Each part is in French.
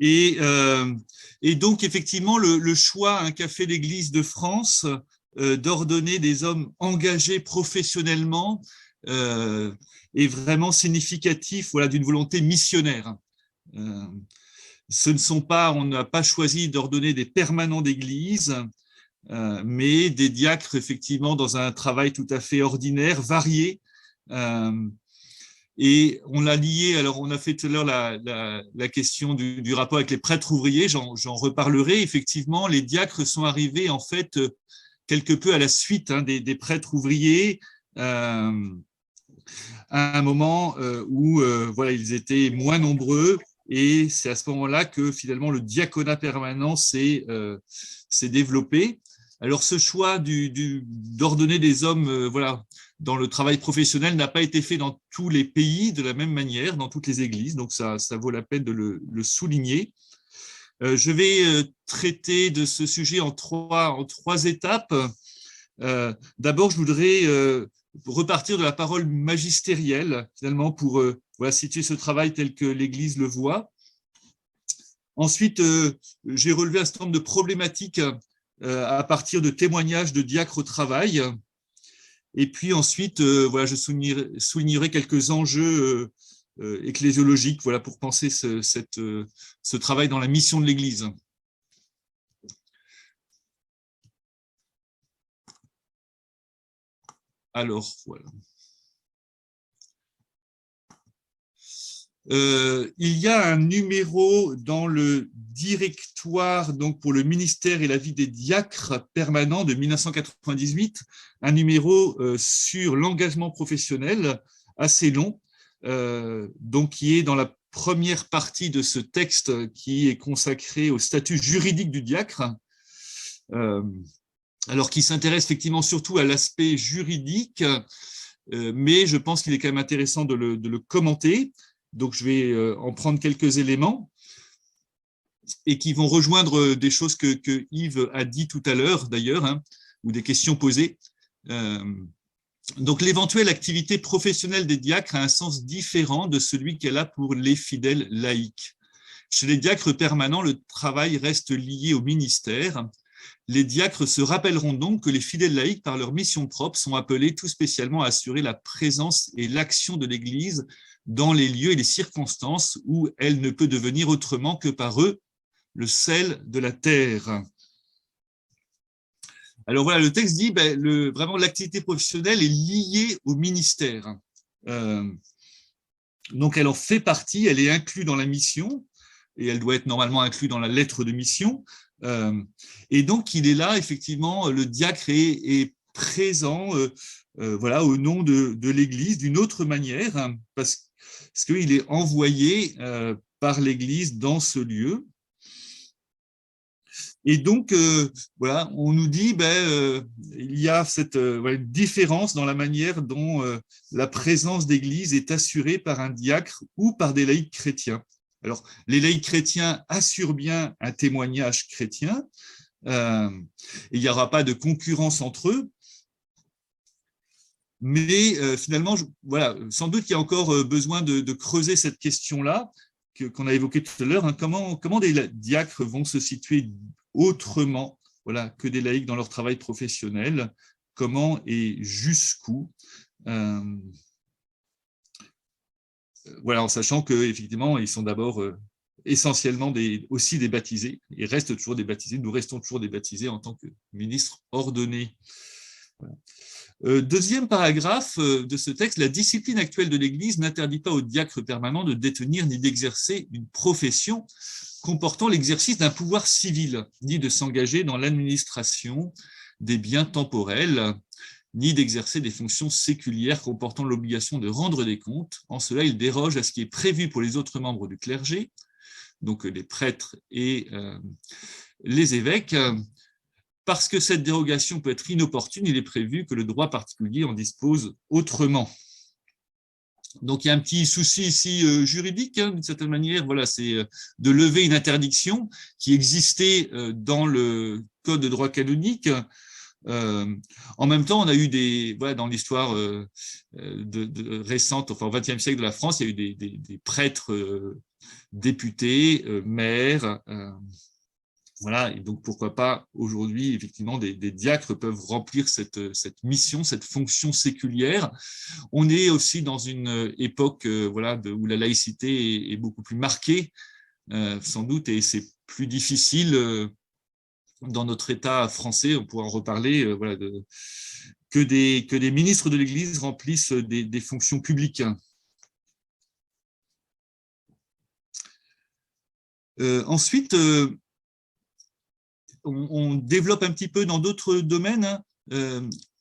Et, euh, et donc, effectivement, le choix qu'a fait l'Église de France d'ordonner des hommes engagés professionnellement est vraiment significatif, voilà, d'une volonté missionnaire. Euh, ce ne sont pas, on n'a pas choisi d'ordonner des permanents d'église, mais des diacres, effectivement, dans un travail tout à fait ordinaire, varié. Et on l'a lié, alors on a fait tout à l'heure la question du rapport avec les prêtres ouvriers, j'en reparlerai. Effectivement, les diacres sont arrivés, en fait, quelque peu à la suite des prêtres ouvriers, à un moment où voilà, ils étaient moins nombreux, et c'est à ce moment-là que finalement le diaconat permanent s'est développé. Alors ce choix d'ordonner des hommes voilà, dans le travail professionnel n'a pas été fait dans tous les pays de la même manière, dans toutes les églises, donc ça vaut la peine de le souligner. Je vais traiter de ce sujet en trois étapes. D'abord, je voudrais repartir de la parole magistérielle, finalement, pour voilà, situer ce travail tel que l'Église le voit. Ensuite, j'ai relevé un certain nombre de problématiques à partir de témoignages de diacres au travail. Et puis ensuite, voilà, je soulignerai quelques enjeux ecclésiologiques, voilà, pour penser ce travail dans la mission de l'Église. Alors, voilà. Il y a un numéro dans le directoire donc pour le ministère et la vie des diacres permanents de 1998, un numéro sur l'engagement professionnel assez long, donc qui est dans la première partie de ce texte qui est consacré au statut juridique du diacre, alors qui s'intéresse effectivement surtout à l'aspect juridique, mais je pense qu'il est quand même intéressant de le commenter. Donc, je vais en prendre quelques éléments et qui vont rejoindre des choses que Yves a dit tout à l'heure, d'ailleurs, ou des questions posées. Donc, l'éventuelle activité professionnelle des diacres a un sens différent de celui qu'elle a pour les fidèles laïcs. Chez les diacres permanents, le travail reste lié au ministère. Les diacres se rappelleront donc que les fidèles laïcs, par leur mission propre, sont appelés tout spécialement à assurer la présence et l'action de l'Église dans les lieux et les circonstances où elle ne peut devenir autrement que par eux le sel de la terre. Alors voilà, le texte dit vraiment l'activité professionnelle est liée au ministère. Donc elle en fait partie, elle est inclue dans la mission, et elle doit être normalement inclue dans la lettre de mission. Et donc il est là, effectivement, le diacre est présent voilà, au nom de l'Église d'une autre manière, parce qu'il est envoyé par l'Église dans ce lieu. Et donc, voilà, on nous dit il y a cette différence dans la manière dont la présence d'Église est assurée par un diacre ou par des laïcs chrétiens. Alors, les laïcs chrétiens assurent bien un témoignage chrétien, et il n'y aura pas de concurrence entre eux, mais finalement, voilà, sans doute qu'il y a encore besoin de creuser cette question-là qu'on a évoquée tout à l'heure. Comment des diacres vont se situer autrement, voilà, que des laïcs dans leur travail professionnel? Comment et jusqu'où? Voilà, en sachant qu'effectivement, ils sont d'abord essentiellement aussi des baptisés, et restent toujours des baptisés. Nous restons toujours des baptisés en tant que ministres ordonnés. Voilà. Deuxième paragraphe de ce texte, la discipline actuelle de l'Église n'interdit pas aux diacres permanents de détenir ni d'exercer une profession comportant l'exercice d'un pouvoir civil, ni de s'engager dans l'administration des biens temporels, ni d'exercer des fonctions séculières comportant l'obligation de rendre des comptes. En cela, il déroge à ce qui est prévu pour les autres membres du clergé, donc les prêtres et les évêques. Parce que cette dérogation peut être inopportune, il est prévu que le droit particulier en dispose autrement. Donc il y a un petit souci ici juridique, d'une certaine manière, voilà, c'est de lever une interdiction qui existait dans le Code de droit canonique, En même temps, on a eu dans l'histoire récente, enfin au XXe siècle de la France, il y a eu des prêtres députés, maires, voilà, et donc pourquoi pas aujourd'hui, effectivement, des diacres peuvent remplir cette mission, cette fonction séculière. On est aussi dans une époque voilà, où la laïcité est beaucoup plus marquée, sans doute, et c'est plus difficile dans notre État français, on pourra en reparler, voilà, que des ministres de l'Église remplissent des fonctions publiques. Ensuite, on développe un petit peu dans d'autres domaines.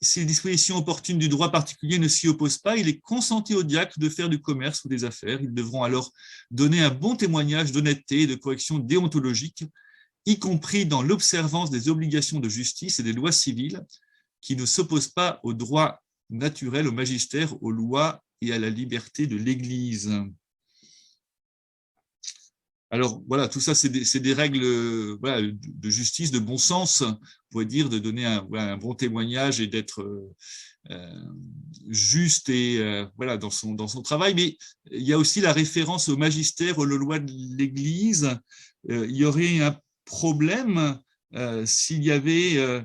Si les dispositions opportunes du droit particulier ne s'y opposent pas, il est consenti aux diacres de faire du commerce ou des affaires. Ils devront alors donner un bon témoignage d'honnêteté et de correction déontologique, y compris dans l'observance des obligations de justice et des lois civiles, qui ne s'opposent pas au droit naturel, au magistère, aux lois et à la liberté de l'Église. Alors voilà, tout ça, c'est des règles voilà, de justice, de bon sens, on pourrait dire, de donner un bon témoignage et d'être juste et voilà, dans son travail. Mais il y a aussi la référence au magistère, aux lois de l'Église. Il y aurait un problème s'il y avait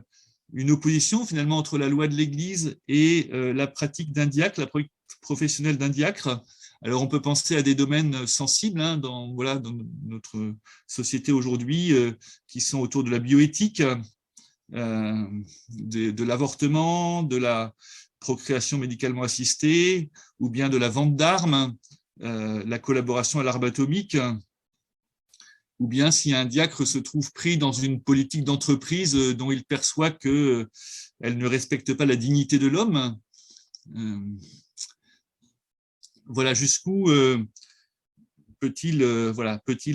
une opposition finalement entre la loi de l'Église et la pratique d'un diacre, la pratique professionnelle d'un diacre. Alors, on peut penser à des domaines sensibles dans notre société aujourd'hui qui sont autour de la bioéthique, de l'avortement, de la procréation médicalement assistée, ou bien de la vente d'armes, la collaboration à l'arme atomique, ou bien si un diacre se trouve pris dans une politique d'entreprise dont il perçoit qu'elle ne respecte pas la dignité de l'homme. Voilà, jusqu'où peut-il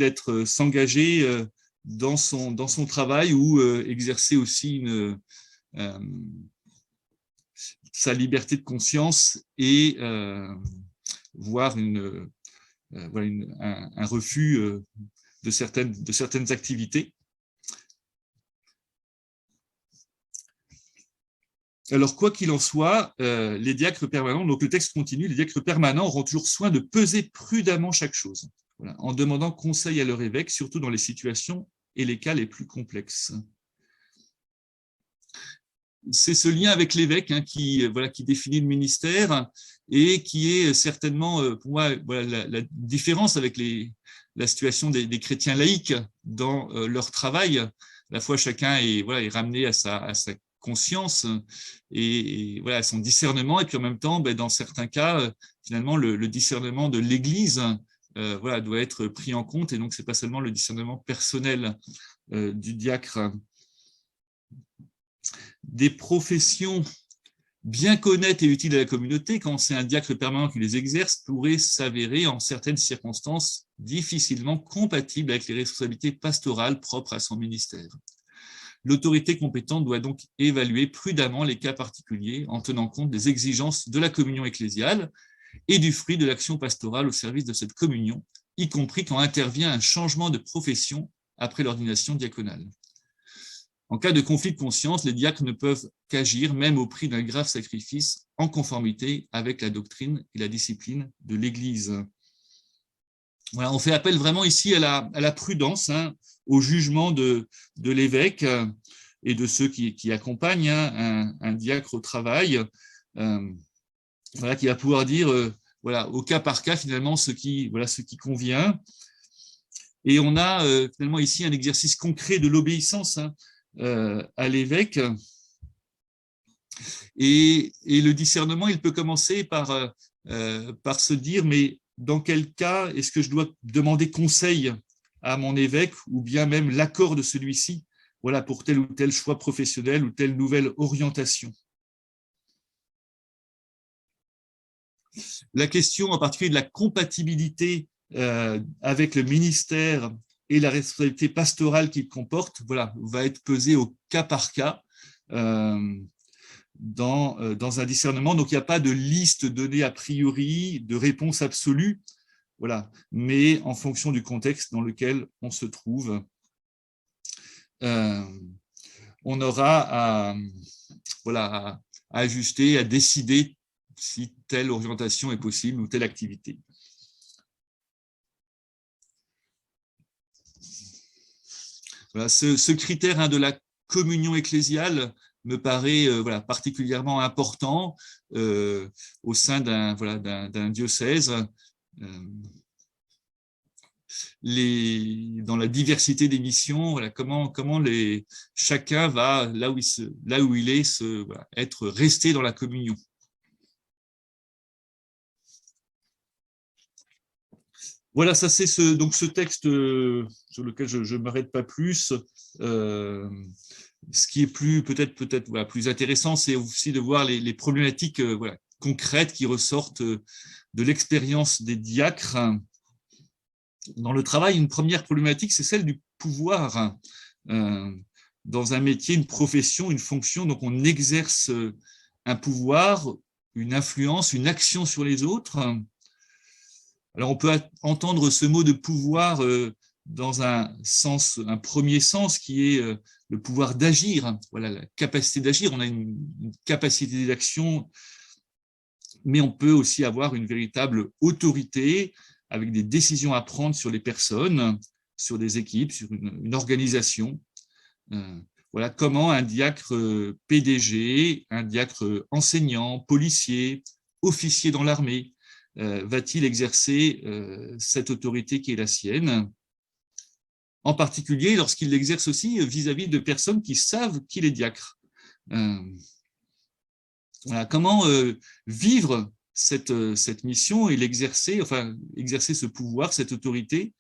être s'engager dans son travail ou exercer aussi sa liberté de conscience et voir un refus de certaines activités. Alors, quoi qu'il en soit, les diacres permanents, donc le texte continue, les diacres permanents auront toujours soin de peser prudemment chaque chose, voilà, en demandant conseil à leur évêque, surtout dans les situations et les cas les plus complexes. C'est ce lien avec l'évêque qui définit le ministère et qui est certainement, pour moi, la différence avec la situation des chrétiens laïcs dans leur travail. À la fois, chacun est ramené à sa conscience et à son discernement, et puis en même temps, dans certains cas, finalement, le discernement de l'Église doit être pris en compte, et donc c'est pas seulement le discernement personnel du diacre. Des professions bien connaître et utiles à la communauté, quand c'est un diacre permanent qui les exerce, pourrait s'avérer en certaines circonstances difficilement compatible avec les responsabilités pastorales propres à son ministère. L'autorité compétente doit donc évaluer prudemment les cas particuliers en tenant compte des exigences de la communion ecclésiale et du fruit de l'action pastorale au service de cette communion, y compris quand intervient un changement de profession après l'ordination diaconale. En cas de conflit de conscience, les diacres ne peuvent qu'agir, même au prix d'un grave sacrifice, en conformité avec la doctrine et la discipline de l'Église. Voilà, on fait appel vraiment ici à la prudence, au jugement de l'évêque et de ceux qui accompagnent un diacre au travail, qui va pouvoir dire au cas par cas finalement ce qui convient. Et on a finalement ici un exercice concret de l'obéissance à l'évêque. Et le discernement, il peut commencer par se dire, mais dans quel cas est-ce que je dois demander conseil à mon évêque ou bien même l'accord de celui-ci, pour tel ou tel choix professionnel ou telle nouvelle orientation. La question en particulier de la compatibilité avec le ministère et la responsabilité pastorale qu'il comporte, va être pesée au cas par cas dans un discernement. Donc, il n'y a pas de liste donnée a priori, de réponse absolue, mais en fonction du contexte dans lequel on se trouve, on aura voilà, à ajuster, à décider si telle orientation est possible ou telle activité. Voilà, ce critère de la communion ecclésiale me paraît voilà, particulièrement important au sein d'un diocèse. Dans la diversité des missions, voilà, comment chacun va là où il est voilà, être resté dans la communion. Voilà, ça c'est ce texte sur lequel je ne m'arrête pas plus. Ce qui est peut-être voilà, plus intéressant, c'est aussi de voir les problématiques voilà, concrètes qui ressortent de l'expérience des diacres. Dans le travail, une première problématique, c'est celle du pouvoir. Dans un métier, une profession, une fonction, donc on exerce un pouvoir, une influence, une action sur les autres. Alors on peut entendre ce mot de pouvoir dans un premier sens qui est le pouvoir d'agir, voilà, la capacité d'agir. On a une capacité d'action, mais on peut aussi avoir une véritable autorité avec des décisions à prendre sur les personnes, sur des équipes, sur une organisation. Voilà comment un diacre PDG, un diacre enseignant, policier, officier dans l'armée, va-t-il exercer cette autorité qui est la sienne, en particulier lorsqu'il l'exerce aussi vis-à-vis de personnes qui savent qu'il est diacre. Voilà, comment vivre cette mission et l'exercer, enfin exercer ce pouvoir, cette autorité,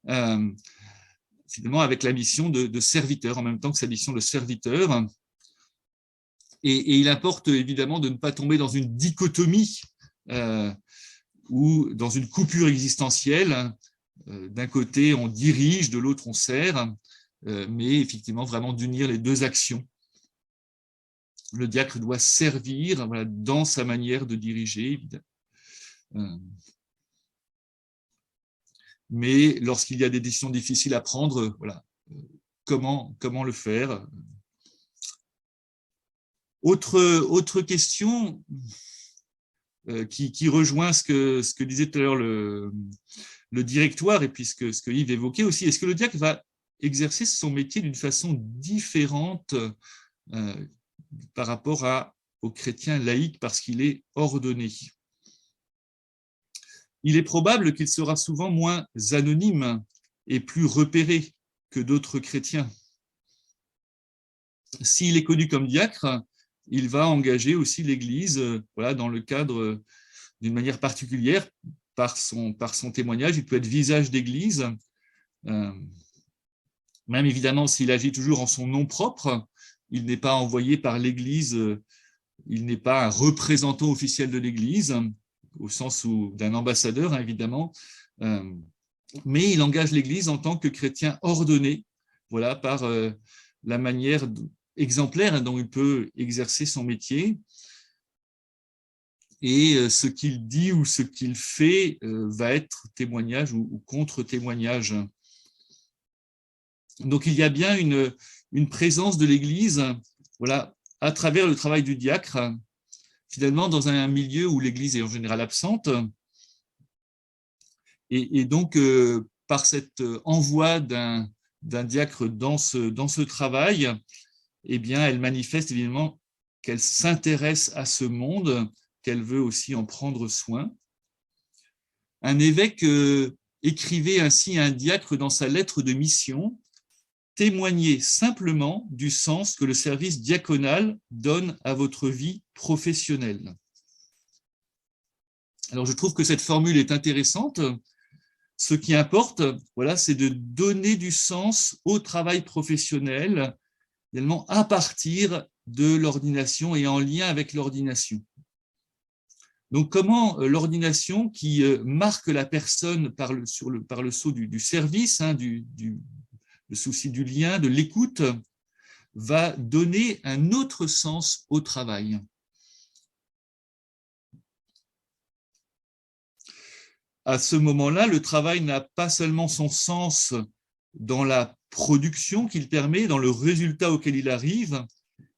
finalement avec la mission de serviteur, en même temps que sa mission de serviteur. Et il importe évidemment de ne pas tomber dans une dichotomie ou dans une coupure existentielle. D'un côté, on dirige, de l'autre, on sert, mais effectivement, vraiment d'unir les deux actions. Le diacre doit servir voilà, dans sa manière de diriger, mais lorsqu'il y a des décisions difficiles à prendre, voilà, comment le faire? Autre question qui rejoint ce que disait tout à l'heure le directoire et puis ce que Yves évoquait aussi. Est-ce que le diacre va exercer son métier d'une façon différente par rapport au chrétien laïque parce qu'il est ordonné? Il est probable qu'il sera souvent moins anonyme et plus repéré que d'autres chrétiens. S'il est connu comme diacre, il va engager aussi l'Église voilà, dans le cadre d'une manière particulière par son témoignage. Il peut être visage d'Église, même évidemment s'il agit toujours en son nom propre, il n'est pas envoyé par l'Église, il n'est pas un représentant officiel de l'Église, au sens d'un ambassadeur, hein, évidemment, mais il engage l'Église en tant que chrétien ordonné, voilà, par la manière exemplaire dont il peut exercer son métier. Et ce qu'il dit ou ce qu'il fait va être témoignage ou contre-témoignage. Donc il y a bien une présence de l'Église voilà, à travers le travail du diacre, finalement dans un milieu où l'Église est en général absente. Et donc, par cet envoi d'un diacre dans ce travail, eh bien, elle manifeste évidemment qu'elle s'intéresse à ce monde, qu'elle veut aussi en prendre soin. Un évêque écrivait ainsi à un diacre dans sa lettre de mission: témoignez simplement du sens que le service diaconal donne à votre vie professionnelle. Alors, je trouve que cette formule est intéressante. Ce qui importe, voilà, c'est de donner du sens au travail professionnel, également à partir de l'ordination et en lien avec l'ordination. Donc, comment l'ordination qui marque la personne par le sceau du service, hein, le souci du lien, de l'écoute, va donner un autre sens au travail. À ce moment-là, le travail n'a pas seulement son sens dans la production qu'il permet, dans le résultat auquel il arrive,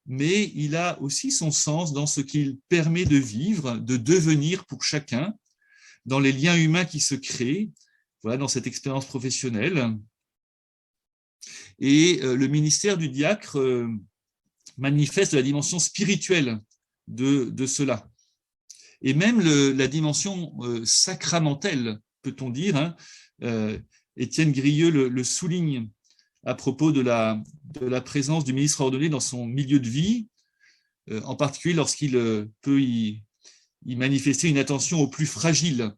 mais il a aussi son sens dans ce qu'il permet de vivre, de devenir pour chacun, dans les liens humains qui se créent, voilà, dans cette expérience professionnelle. Et le ministère du diacre manifeste la dimension spirituelle de cela. Et même la dimension sacramentelle, peut-on dire, hein, Étienne Grieux le souligne à propos de la présence du ministre ordonné dans son milieu de vie, en particulier lorsqu'il peut y manifester une attention aux plus fragiles.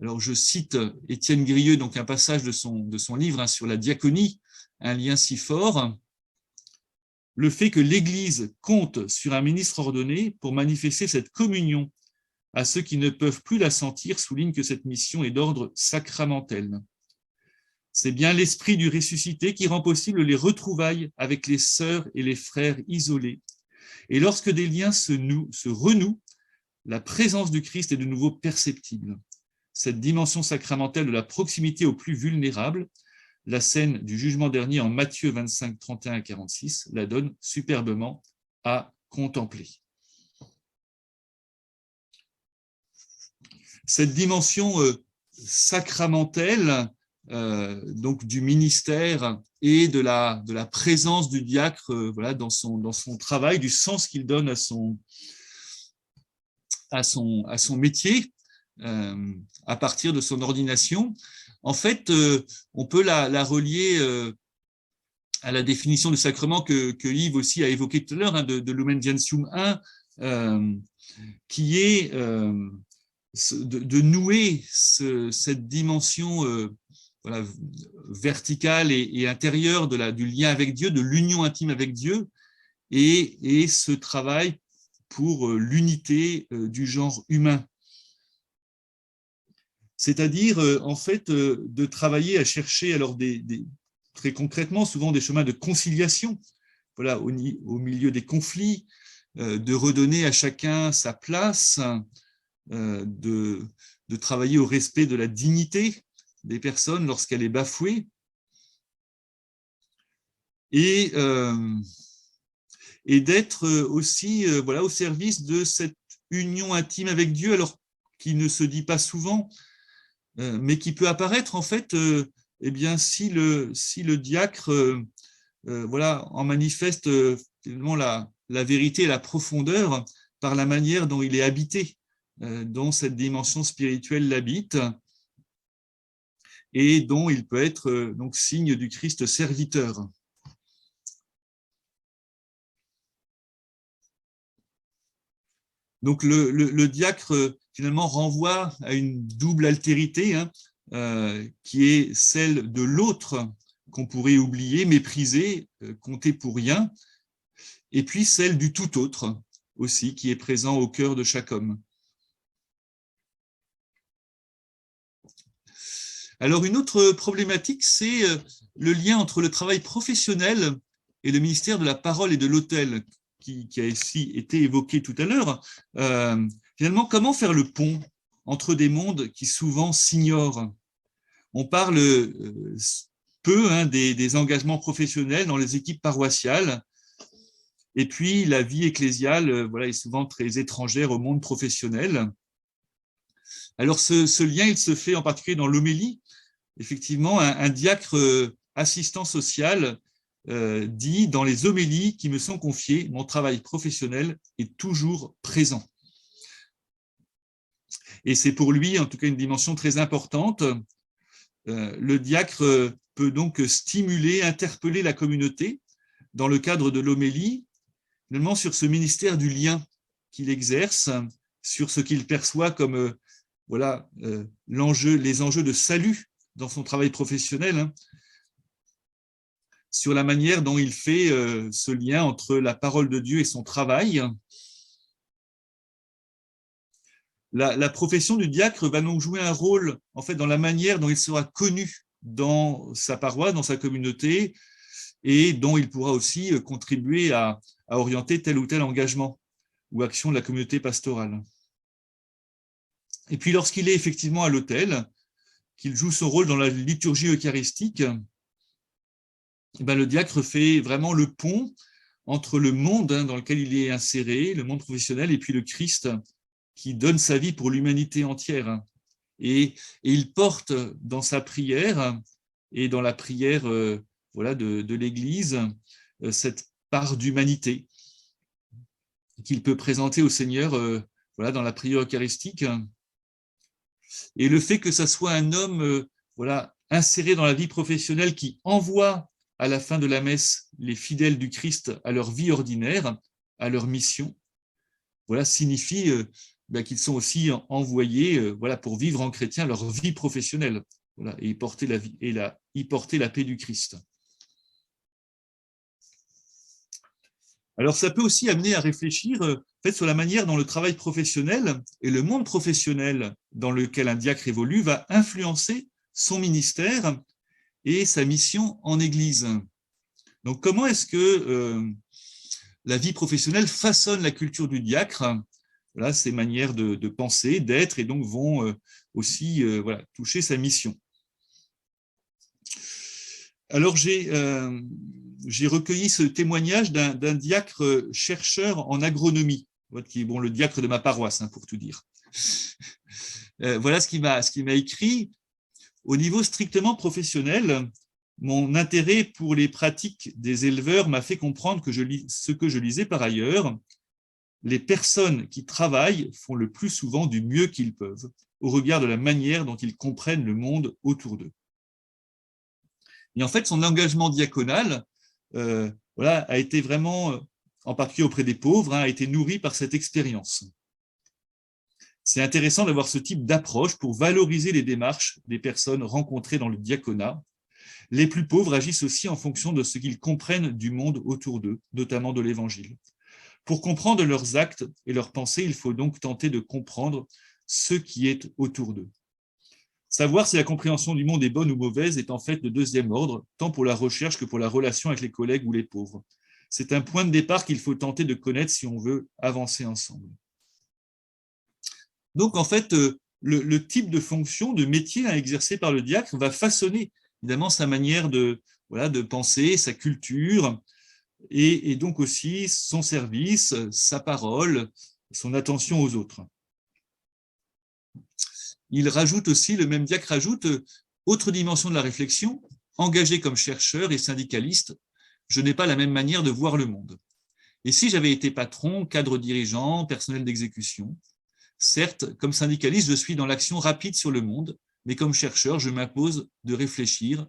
Alors, je cite Étienne Grieux, donc un passage de son livre hein, sur la diaconie, un lien si fort. Le fait que l'Église compte sur un ministre ordonné pour manifester cette communion à ceux qui ne peuvent plus la sentir souligne que cette mission est d'ordre sacramentel. C'est bien l'esprit du ressuscité qui rend possible les retrouvailles avec les sœurs et les frères isolés. Et lorsque des liens se renouent, la présence du Christ est de nouveau perceptible. Cette dimension sacramentelle de la proximité aux plus vulnérables, la scène du jugement dernier en Matthieu 25, 31 à 46, la donne superbement à contempler. Cette dimension sacramentelle donc du ministère et de la présence du diacre voilà, dans son travail, du sens qu'il donne à son métier à partir de son ordination. En fait, on peut la relier à la définition du sacrement que Yves aussi a évoqué tout à l'heure, hein, de Lumen Gentium 1, qui est de nouer cette dimension voilà, verticale et intérieure du lien avec Dieu, de l'union intime avec Dieu, et ce travail pour l'unité du genre humain. C'est-à-dire, en fait, de travailler à chercher, alors très concrètement, souvent des chemins de conciliation, voilà, au milieu des conflits, de redonner à chacun sa place, de travailler au respect de la dignité des personnes lorsqu'elle est bafouée, et d'être aussi voilà, au service de cette union intime avec Dieu, alors qui ne se dit pas souvent, mais qui peut apparaître en fait, eh bien, si le diacre voilà, en manifeste finalement la vérité et la profondeur par la manière dont il est habité, dont cette dimension spirituelle l'habite, et dont il peut être donc signe du Christ serviteur. Donc le diacre finalement renvoie à une double altérité, hein, qui est celle de l'autre qu'on pourrait oublier, mépriser, compter pour rien, et puis celle du tout autre aussi, qui est présent au cœur de chaque homme. Alors une autre problématique, c'est le lien entre le travail professionnel et le ministère de la parole et de l'autel, qui a ici été évoqué tout à l'heure. Finalement, comment faire le pont entre des mondes qui souvent s'ignorent? On parle peu hein, des engagements professionnels dans les équipes paroissiales, et puis la vie ecclésiale voilà, est souvent très étrangère au monde professionnel. Alors ce lien, il se fait en particulier dans l'homélie. Effectivement, un diacre assistant social dit dans les homélies qui me sont confiées, mon travail professionnel est toujours présent. Et c'est pour lui, en tout cas, une dimension très importante. Le diacre peut donc stimuler, interpeller la communauté dans le cadre de l'homélie, finalement sur ce ministère du lien qu'il exerce, sur ce qu'il perçoit comme voilà, les enjeux de salut dans son travail professionnel, hein, sur la manière dont il fait ce lien entre la parole de Dieu et son travail. La profession du diacre va donc jouer un rôle en fait, dans la manière dont il sera connu dans sa paroisse, dans sa communauté, et dont il pourra aussi contribuer à orienter tel ou tel engagement ou action de la communauté pastorale. Et puis lorsqu'il est effectivement à l'autel, qu'il joue son rôle dans la liturgie eucharistique, ben, le diacre fait vraiment le pont entre le monde dans lequel il est inséré, le monde professionnel, et puis le Christ qui donne sa vie pour l'humanité entière. Et il porte dans sa prière et dans la prière de l'Église cette part d'humanité qu'il peut présenter au Seigneur dans la prière eucharistique. Et le fait que ça soit un homme inséré dans la vie professionnelle qui envoie à la fin de la messe les fidèles du Christ à leur vie ordinaire, à leur mission, signifie qu'ils sont aussi envoyés pour vivre en chrétien leur vie professionnelle et y porter la paix du Christ. Alors, ça peut aussi amener à réfléchir sur la manière dont le travail professionnel et le monde professionnel dans lequel un diacre évolue va influencer son ministère et sa mission en Église. Donc, comment est-ce que la vie professionnelle façonne la culture du diacre, ses manières de penser, d'être, et donc vont aussi toucher sa mission. Alors, j'ai recueilli ce témoignage d'un diacre chercheur en agronomie, qui est le diacre de ma paroisse, pour tout dire. Voilà ce qu'il m'a écrit. Au niveau strictement professionnel, mon intérêt pour les pratiques des éleveurs m'a fait comprendre que ce que je lisais par ailleurs. Les personnes qui travaillent font le plus souvent du mieux qu'ils peuvent, au regard de la manière dont ils comprennent le monde autour d'eux. Et en fait, son engagement diaconal a été vraiment, en particulier auprès des pauvres, a été nourri par cette expérience. C'est intéressant d'avoir ce type d'approche pour valoriser les démarches des personnes rencontrées dans le diaconat. Les plus pauvres agissent aussi en fonction de ce qu'ils comprennent du monde autour d'eux, notamment de l'Évangile. Pour comprendre leurs actes et leurs pensées, il faut donc tenter de comprendre ce qui est autour d'eux. Savoir si la compréhension du monde est bonne ou mauvaise est en fait de deuxième ordre, tant pour la recherche que pour la relation avec les collègues ou les pauvres. C'est un point de départ qu'il faut tenter de connaître si on veut avancer ensemble. Donc, en fait, le type de fonction, de métier exercé par le diacre va façonner évidemment sa manière de penser, sa culture, et donc aussi son service, sa parole, son attention aux autres. Il rajoute aussi, le même diacre rajoute, autre dimension de la réflexion, engagé comme chercheur et syndicaliste, je n'ai pas la même manière de voir le monde. Et si j'avais été patron, cadre dirigeant, personnel d'exécution, certes, comme syndicaliste, je suis dans l'action rapide sur le monde, mais comme chercheur, je m'impose de réfléchir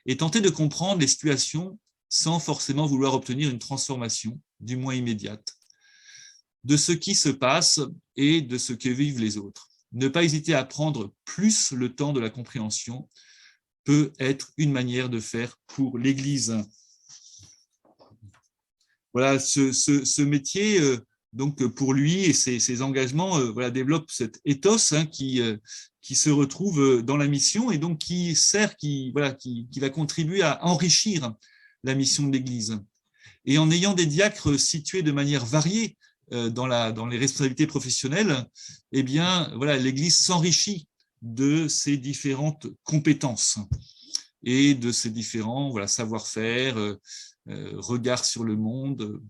et tenter de comprendre les situations sans forcément vouloir obtenir une transformation, du moins immédiate, de ce qui se passe et de ce que vivent les autres. Ne pas hésiter à prendre plus le temps de la compréhension peut être une manière de faire pour l'Église. Voilà, ce métier, donc pour lui et ses engagements, développe cet ethos qui se retrouve dans la mission et donc qui va contribuer à enrichir la mission de l'Église. Et en ayant des diacres situés de manière variée dans les responsabilités professionnelles, eh bien, l'Église s'enrichit de ces différentes compétences et de ces différents savoir-faire, regards sur le monde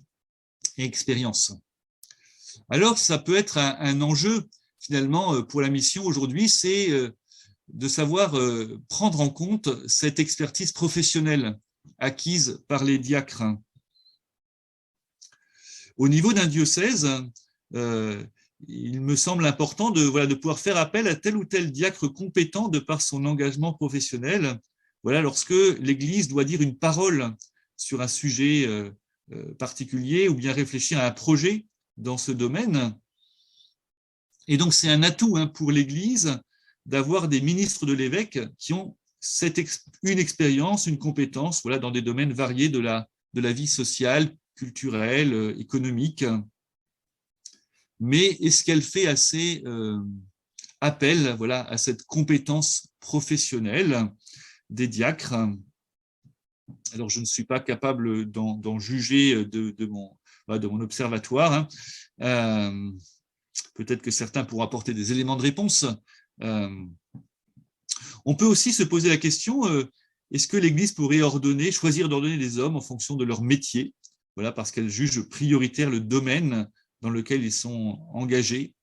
et expériences. Alors, ça peut être un enjeu, finalement, pour la mission aujourd'hui, c'est de savoir prendre en compte cette expertise professionnelle acquise par les diacres. Au niveau d'un diocèse, il me semble important de pouvoir faire appel à tel ou tel diacre compétent de par son engagement professionnel, lorsque l'Église doit dire une parole sur un sujet particulier ou bien réfléchir à un projet dans ce domaine. Et donc, c'est un atout pour l'Église d'avoir des ministres de l'évêque qui ont une expérience, une compétence dans des domaines variés de la vie sociale, culturelle, économique. Mais est-ce qu'elle fait assez appel à cette compétence professionnelle des diacres? Alors, je ne suis pas capable d'en juger de mon observatoire. Peut-être que certains pourront apporter des éléments de réponse. On peut aussi se poser la question, est-ce que l'Église pourrait choisir d'ordonner des hommes en fonction de leur métier voilà, parce qu'elles jugent prioritaire le domaine dans lequel ils sont engagés.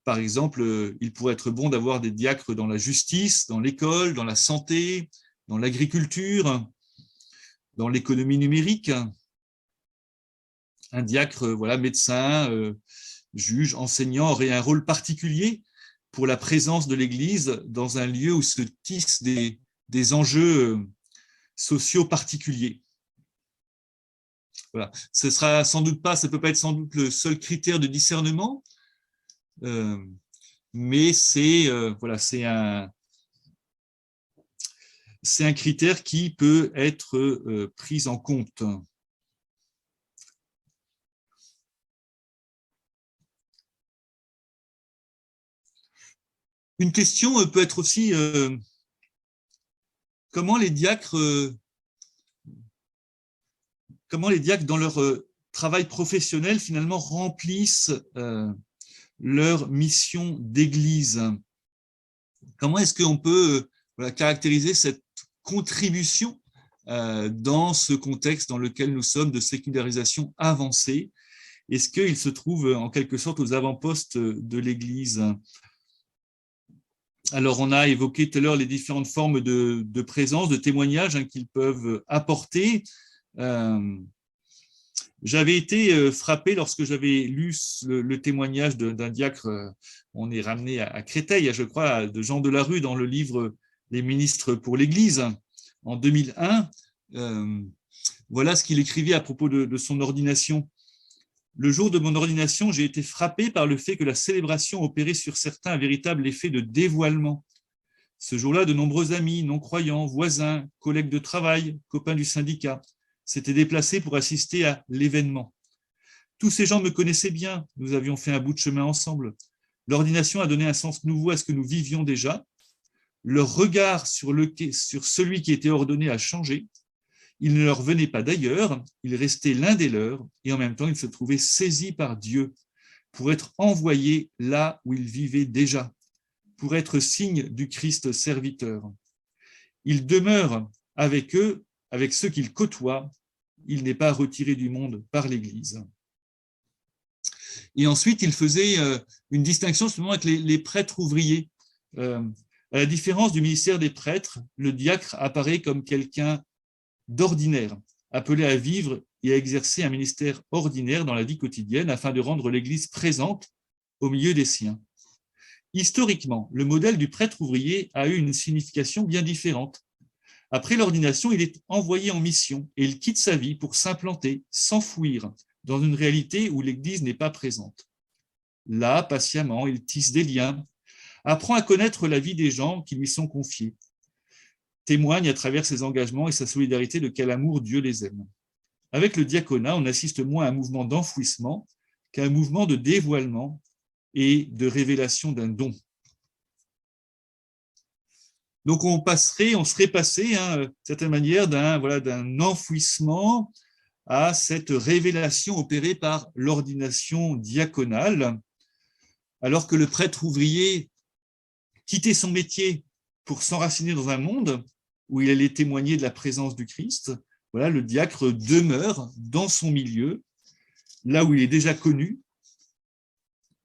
Par exemple, il pourrait être bon d'avoir des diacres dans la justice, dans l'école, dans la santé, dans l'agriculture, dans l'économie numérique. Un diacre, voilà, médecin, juge, enseignant aurait un rôle particulier pour la présence de l'Église dans un lieu où se tissent des enjeux sociaux particuliers. Voilà. Ce sera sans doute pas, ça peut pas être sans doute le seul critère de discernement, mais voilà, c'est un critère qui peut être pris en compte. Une question peut être aussi comment les diacres dans leur travail professionnel finalement remplissent leur mission d'église. Comment est-ce qu'on peut caractériser cette contribution dans ce contexte dans lequel nous sommes de sécularisation avancée? Est-ce qu'ils se trouvent en quelque sorte aux avant-postes de l'Église? Alors, on a évoqué tout à l'heure les différentes formes de présence, de témoignage qu'ils peuvent apporter. J'avais été frappé lorsque j'avais lu le témoignage d'un diacre, on est ramené à Créteil, je crois, de Jean Delarue dans le livre « Les ministres pour l'Église » en 2001. Voilà ce qu'il écrivait à propos de son ordination. Le jour de mon ordination, j'ai été frappé par le fait que la célébration opérait sur certains un véritable effet de dévoilement. Ce jour-là, de nombreux amis, non-croyants, voisins, collègues de travail, copains du syndicat, s'étaient déplacés pour assister à l'événement. Tous ces gens me connaissaient bien, nous avions fait un bout de chemin ensemble. L'ordination a donné un sens nouveau à ce que nous vivions déjà. Leur regard sur celui qui était ordonné a changé. Il ne leur venait pas d'ailleurs, ils restaient l'un des leurs, et en même temps, ils se trouvaient saisis par Dieu pour être envoyés là où ils vivaient déjà, pour être signe du Christ serviteur. Il demeure avec eux, avec ceux qu'il côtoie, il n'est pas retiré du monde par l'Église. Et ensuite, il faisait une distinction justement avec les prêtres ouvriers. À la différence du ministère des prêtres, le diacre apparaît comme quelqu'un d'ordinaire, appelé à vivre et à exercer un ministère ordinaire dans la vie quotidienne afin de rendre l'Église présente au milieu des siens. Historiquement, le modèle du prêtre ouvrier a eu une signification bien différente. Après l'ordination, il est envoyé en mission et il quitte sa vie pour s'implanter, s'enfouir dans une réalité où l'Église n'est pas présente. Là, patiemment, il tisse des liens, apprend à connaître la vie des gens qui lui sont confiés, témoigne à travers ses engagements et sa solidarité de quel amour Dieu les aime. Avec le diaconat, on assiste moins à un mouvement d'enfouissement qu'à un mouvement de dévoilement et de révélation d'un don. Donc on serait passé, d'une certaine manière, d'un enfouissement à cette révélation opérée par l'ordination diaconale, alors que le prêtre ouvrier quittait son métier pour s'enraciner dans un monde où il allait témoigner de la présence du Christ. Voilà, le diacre demeure dans son milieu, là où il est déjà connu,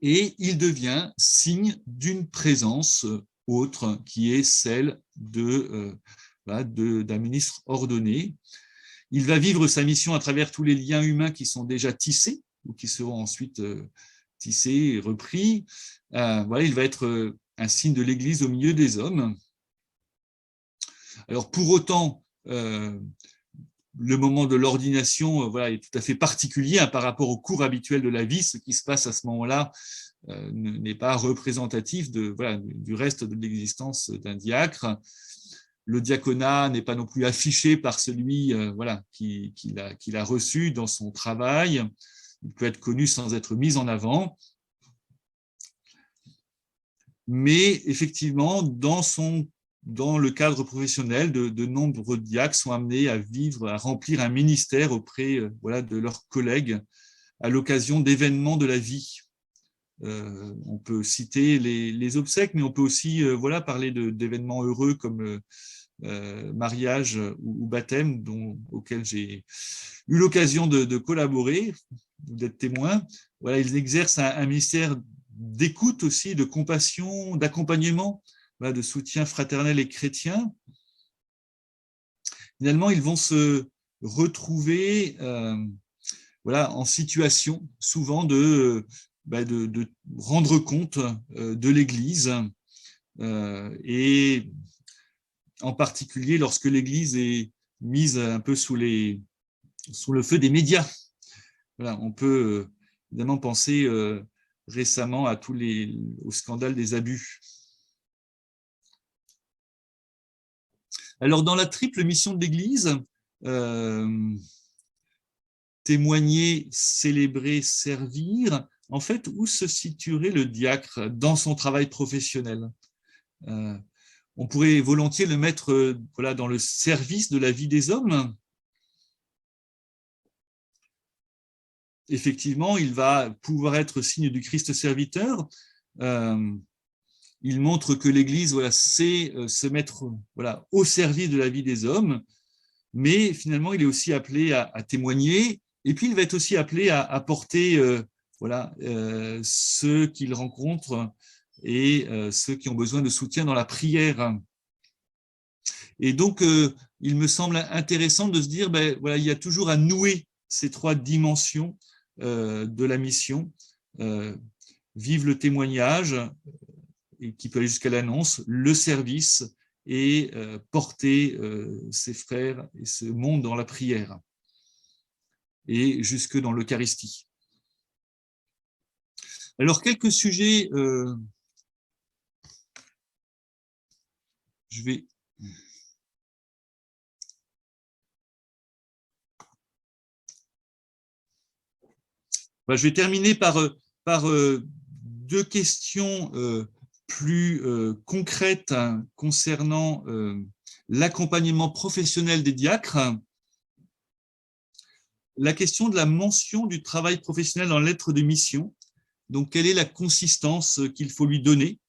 et il devient signe d'une présence autre, qui est celle d'un ministre ordonné. Il va vivre sa mission à travers tous les liens humains qui sont déjà tissés, ou qui seront ensuite tissés et repris. Voilà, il va être un signe de l'Église au milieu des hommes. Alors pour autant, le moment de l'ordination est tout à fait particulier par rapport au cours habituel de la vie. Ce qui se passe à ce moment-là n'est pas représentatif du reste de l'existence d'un diacre. Le diaconat n'est pas non plus affiché par celui qui l'a reçu dans son travail. Il peut être connu sans être mis en avant. Mais effectivement, dans le cadre professionnel, de nombreux diacres sont amenés à vivre, à remplir un ministère auprès de leurs collègues à l'occasion d'événements de la vie. On peut citer les obsèques, mais on peut aussi parler d'événements heureux comme mariage ou baptême auquel j'ai eu l'occasion de collaborer, d'être témoin. Voilà, ils exercent un ministère d'écoute aussi, de compassion, d'accompagnement, voilà, de soutien fraternel et chrétien. Finalement, ils vont se retrouver voilà, en situation souvent de rendre compte de l'Église, et en particulier lorsque l'Église est mise un peu sous le feu des médias. Voilà, on peut évidemment penser récemment au scandale des abus. Alors, dans la triple mission de l'Église, témoigner, célébrer, servir, en fait, où se situerait le diacre dans son travail professionnel? On pourrait volontiers le mettre voilà, dans le service de la vie des hommes. Effectivement, il va pouvoir être signe du Christ serviteur. Il montre que l'Église voilà, sait se mettre voilà, au service de la vie des hommes, mais finalement, il est aussi appelé à témoigner, et puis il va être aussi appelé à porter voilà, ceux qu'il rencontre et ceux qui ont besoin de soutien dans la prière. Et donc, il me semble intéressant de se dire, ben, voilà, il y a toujours à nouer ces trois dimensions de la mission. Vivre le témoignage, et qui peut aller jusqu'à l'annonce, le service et porter ses frères et ce monde dans la prière et jusque dans l'Eucharistie. Alors, quelques sujets, je vais... Je vais terminer par deux questions plus concrètes concernant l'accompagnement professionnel des diacres. La question de la mention du travail professionnel dans la lettre de mission. Donc, quelle est la consistance qu'il faut lui donner?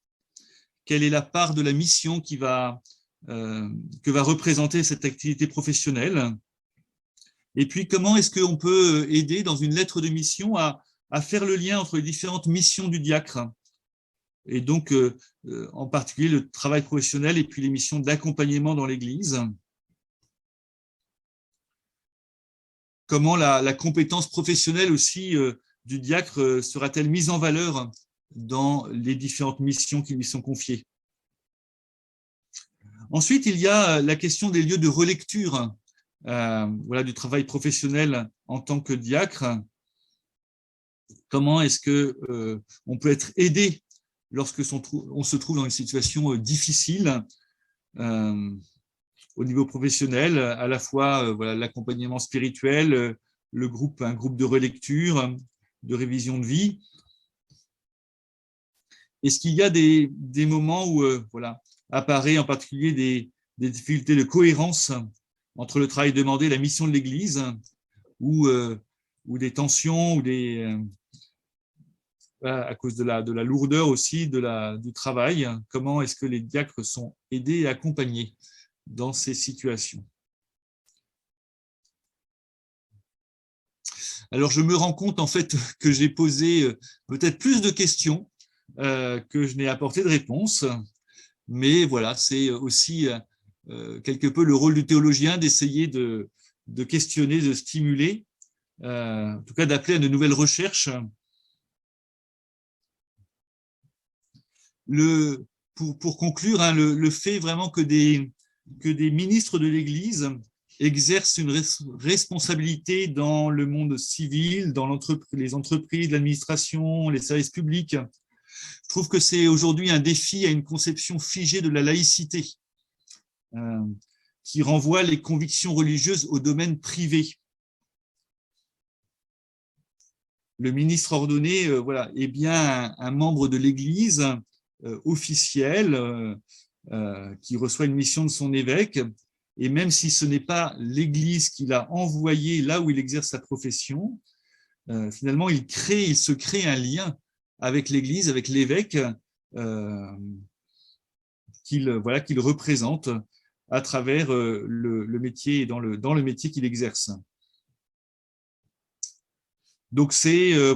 Quelle est la part de la mission que va représenter cette activité professionnelle? Et puis, comment est-ce qu'on peut aider dans une lettre de mission à faire le lien entre les différentes missions du diacre? Et donc, en particulier, le travail professionnel et puis les missions d'accompagnement dans l'Église. Comment la compétence professionnelle aussi du diacre sera-t-elle mise en valeur dans les différentes missions qui lui sont confiées? Ensuite, il y a la question des lieux de relecture voilà, du travail professionnel en tant que diacre. Comment est-ce qu'on peut être aidé lorsque on se trouve dans une situation difficile au niveau professionnel, à la fois voilà, l'accompagnement spirituel, un groupe de relecture, de révision de vie. Est-ce qu'il y a des moments où voilà, apparaît en particulier des difficultés de cohérence entre le travail demandé et la mission de l'Église, ou des tensions, ou à cause de la lourdeur aussi du travail? Comment est-ce que les diacres sont aidés et accompagnés dans ces situations? Alors, je me rends compte en fait que j'ai posé peut-être plus de questions que je n'ai apporté de réponses, mais voilà, c'est aussi quelque peu le rôle du théologien d'essayer de questionner, de stimuler, en tout cas d'appeler à de nouvelles recherches. Pour conclure, hein, le fait vraiment que des ministres de l'Église exercent une responsabilité dans le monde civil, dans les entreprises, l'administration, les services publics, je trouve que c'est aujourd'hui un défi à une conception figée de la laïcité, qui renvoie les convictions religieuses au domaine privé. Le ministre ordonné voilà, est bien un membre de l'Église officiel qui reçoit une mission de son évêque, et même si ce n'est pas l'Église qui l'a envoyé là où il exerce sa profession, finalement il se crée un lien avec l'Église, avec l'évêque qu'il représente, à travers le métier et dans le métier qu'il exerce. Donc,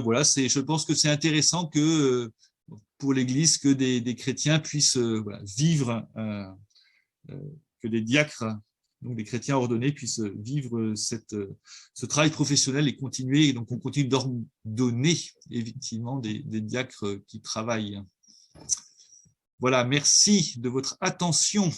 voilà, je pense que c'est intéressant que pour l'Église, que des chrétiens puissent voilà, vivre, que des diacres, donc des chrétiens ordonnés, puissent vivre ce travail professionnel et continuer. Et donc, on continue d'ordonner effectivement des diacres qui travaillent. Voilà, merci de votre attention.